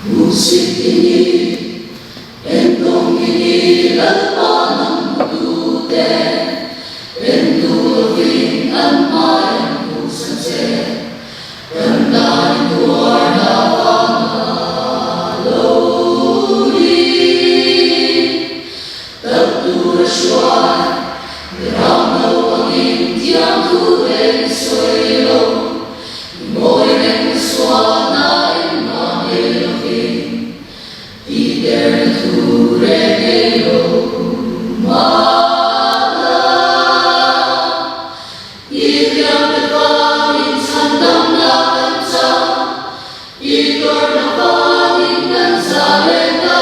Musik ini, entong ini lalpan ang mutute, entulogin ang mayang kusanse, kantahin tuwar na pangalawin, tagturasyon, diramaw ang Indiang tuwing soylo, imoy ng swana en mamelogin, Peter Turenero Mala, Iyang nagpangin sandang nakanta, Igor na pangin ng salita.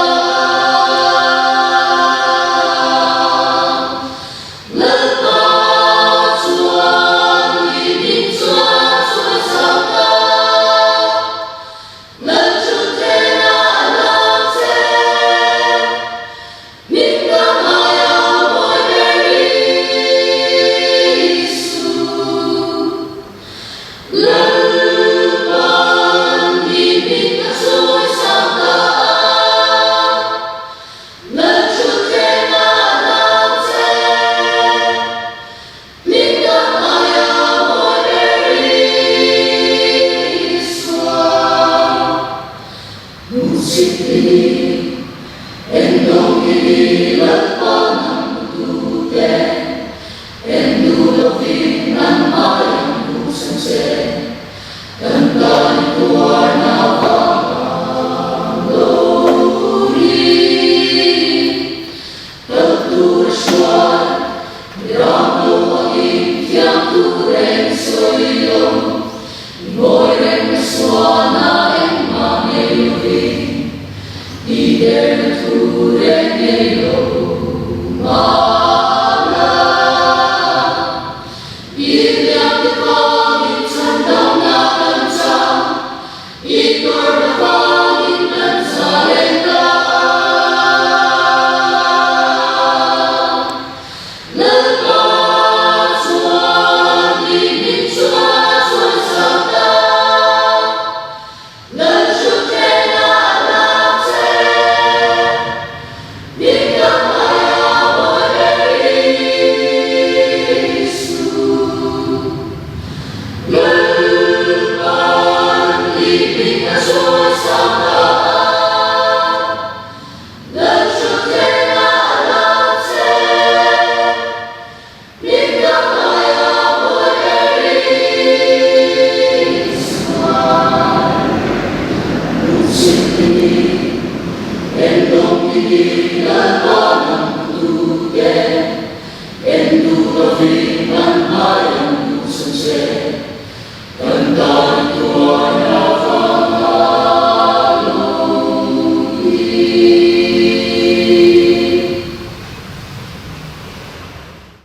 Musik ini, endong ini lalpan ang mutute, endulogin ang mayang kusanse, kantahin tuwar na pangalawin, tagturasyon, diramaw ang Indiang tuwing soylo, imoy rin na swana en mamelogin, Peter Turenero Mala, Iyang nagpangin sandang nakanta, Igor na pangin ng salita. Lalpasuan, lininsuan, suasakta, Lalchutena alamse, Biglang ayaw Erisu, Lalpan, lipit na suasakta, Lalchutena alamse, Biglang ayaw Erisu. Musik ini, endong ini lalpan ang mutute, endulogin ang mayang kusanse, kantahin tuwar na pangalawin, Peter Turenero Mala, Iyang nagpangin sandang nakanta, Igor na pangin ng salita. Lalpasuan, lininsuan, suasakta, Lalchutena alamse, Biglang ayaw Erisu, Lalpan, lipit na suasakta, Lalchutena alamse, Biglang ayaw Erisu. Musik ini, endong ini lalpan ang mutute, endulogin ang mayang kusanse, kantahin tuwar na pangalawin.